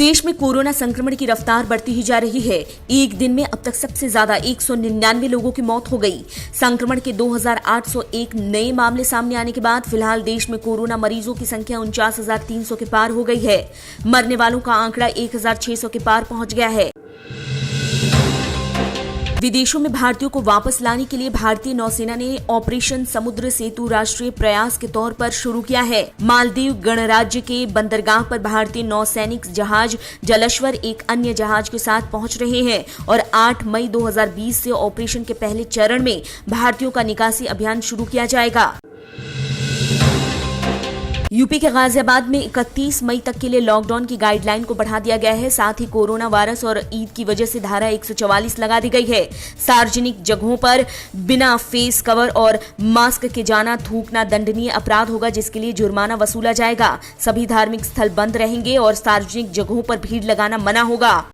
देश में कोरोना संक्रमण की रफ्तार बढ़ती ही जा रही है। एक दिन में अब तक सबसे ज्यादा 199 लोगों की मौत हो गई। संक्रमण के 2801 नए मामले सामने आने के बाद फिलहाल देश में कोरोना मरीजों की संख्या 49,300 के पार हो गई है। मरने वालों का आंकड़ा 1,600 के पार पहुंच गया है। विदेशों में भारतीयों को वापस लाने के लिए भारतीय नौसेना ने ऑपरेशन समुद्र सेतु राष्ट्रीय प्रयास के तौर पर शुरू किया है। मालदीव गणराज्य के बंदरगाह पर भारतीय नौसैनिक जहाज जलश्वर एक अन्य जहाज के साथ पहुंच रहे हैं और 8 मई 2020 से ऑपरेशन के पहले चरण में भारतीयों का निकासी अभियान शुरू किया जाएगा। यूपी के गाजियाबाद में 31 मई तक के लिए लॉकडाउन की गाइडलाइन को बढ़ा दिया गया है। साथ ही कोरोना वायरस और ईद की वजह से धारा 144 लगा दी गई है। सार्वजनिक जगहों पर बिना फेस कवर और मास्क के जाना थूकना दंडनीय अपराध होगा, जिसके लिए जुर्माना वसूला जाएगा। सभी धार्मिक स्थल बंद रहेंगे और सार्वजनिक जगहों पर भीड़ लगाना मना होगा।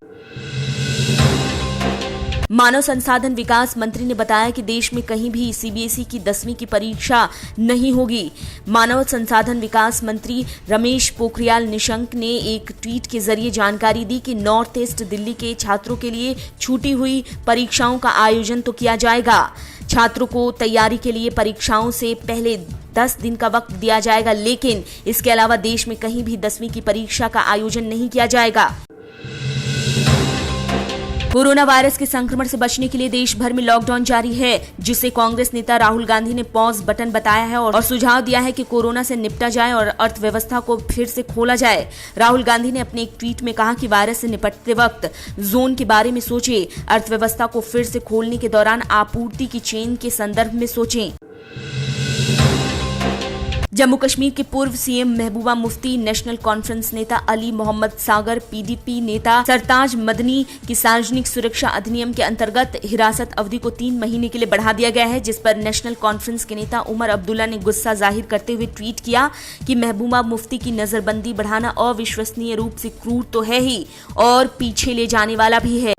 मानव संसाधन विकास मंत्री ने बताया कि देश में कहीं भी सीबीएसई की 10वीं की परीक्षा नहीं होगी। मानव संसाधन विकास मंत्री रमेश पोखरियाल निशंक ने एक ट्वीट के जरिए जानकारी दी कि नॉर्थ ईस्ट दिल्ली के छात्रों के लिए छूटी हुई परीक्षाओं का आयोजन तो किया जाएगा। छात्रों को तैयारी के लिए परीक्षाओं से पहले 10 दिन का वक्त दिया जाएगा, लेकिन इसके अलावा देश में कहीं भी 10वीं की परीक्षा का आयोजन नहीं किया जाएगा। कोरोना वायरस के संक्रमण से बचने के लिए देश भर में लॉकडाउन जारी है, जिसे कांग्रेस नेता राहुल गांधी ने पॉज बटन बताया है और सुझाव दिया है कि कोरोना से निपटा जाए और अर्थव्यवस्था को फिर से खोला जाए। राहुल गांधी ने अपने एक ट्वीट में कहा कि वायरस से निपटते वक्त जोन के बारे में सोचें, अर्थव्यवस्था को फिर से खोलने के दौरान आपूर्ति की चेन के संदर्भ में सोचें। जम्मू कश्मीर के पूर्व CM Mehbooba Mufti, national conference नेता अली मोहम्मद सागर, पीडीपी नेता सरताज मदनी की सार्वजनिक सुरक्षा अधिनियम के अंतर्गत हिरासत अवधि को 3 महीने के लिए बढ़ा दिया गया है, जिस पर नेशनल कॉन्फ्रेंस के नेता उमर अब्दुल्ला ने गुस्सा जाहिर करते हुए ट्वीट किया कि महबूबा मुफ्ती की नजरबंदी बढ़ाना अविश्वसनीय रूप से क्रूर तो है ही और पीछे ले जाने वाला भी है।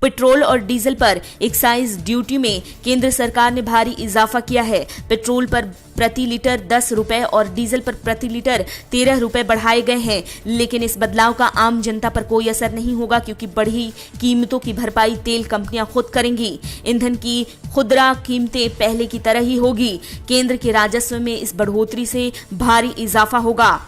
पेट्रोल और डीजल पर एक्साइज ड्यूटी में केंद्र सरकार ने भारी इजाफा किया है। पेट्रोल पर प्रति लीटर 10 रुपए और डीजल पर प्रति लीटर 13 रुपए बढ़ाए गए हैं, लेकिन इस बदलाव का आम जनता पर कोई असर नहीं होगा, क्योंकि बढ़ी कीमतों की भरपाई तेल कंपनियां खुद करेंगी। ईंधन की खुदरा कीमतें पहले की तरह ही होगी। केंद्र के राजस्व में इस बढ़ोतरी से भारी इजाफा होगा।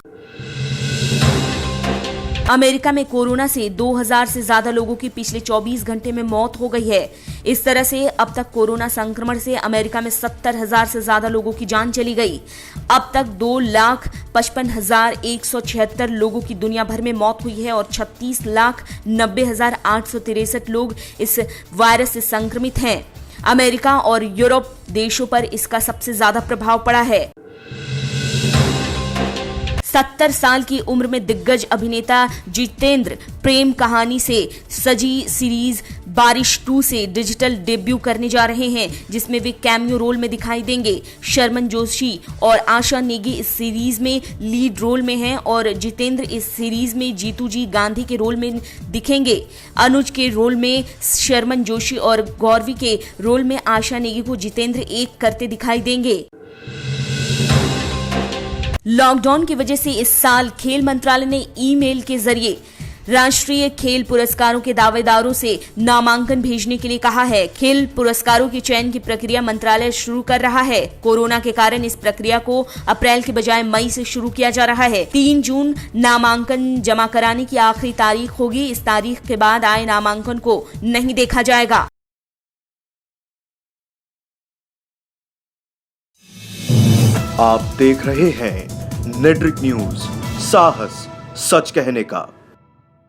अमेरिका में कोरोना से 2000 से ज्यादा लोगों की पिछले 24 घंटे में मौत हो गई है। इस तरह से अब तक कोरोना संक्रमण से अमेरिका में 70,000 से ज्यादा लोगों की जान चली गई। अब तक 2,55,176 लोगों की दुनिया भर में मौत हुई है और 36,90,863 लोग इस वायरस से संक्रमित हैं। अमेरिका और यूरोप देशों पर इसका सबसे ज्यादा प्रभाव पड़ा है। 70 साल की उम्र में दिग्गज अभिनेता जितेंद्र प्रेम कहानी से सजी सीरीज बारिश 2 से डिजिटल डेब्यू करने जा रहे हैं, जिसमें वे कैमियो रोल में दिखाई देंगे। शर्मन जोशी और आशा नेगी इस सीरीज में लीड रोल में हैं और जितेंद्र इस सीरीज में जीतू जी गांधी के रोल में दिखेंगे। अनुज के रोल में शर्मन जोशी और गौरवी के रोल में आशा नेगी को जितेंद्र एक करते दिखाई देंगे। लॉकडाउन की वजह से इस साल खेल मंत्रालय ने ईमेल के जरिए राष्ट्रीय खेल पुरस्कारों के दावेदारों से नामांकन भेजने के लिए कहा है। खेल पुरस्कारों की चयन की प्रक्रिया मंत्रालय शुरू कर रहा है। कोरोना के कारण इस प्रक्रिया को अप्रैल के बजाय मई से शुरू किया जा रहा है। 3 जून नामांकन जमा कराने की आखिरी तारीख होगी। इस तारीख के बाद आए नामांकन को नहीं देखा जाएगा। आप देख रहे हैं नेटरिक न्यूज, साहस सच कहने का।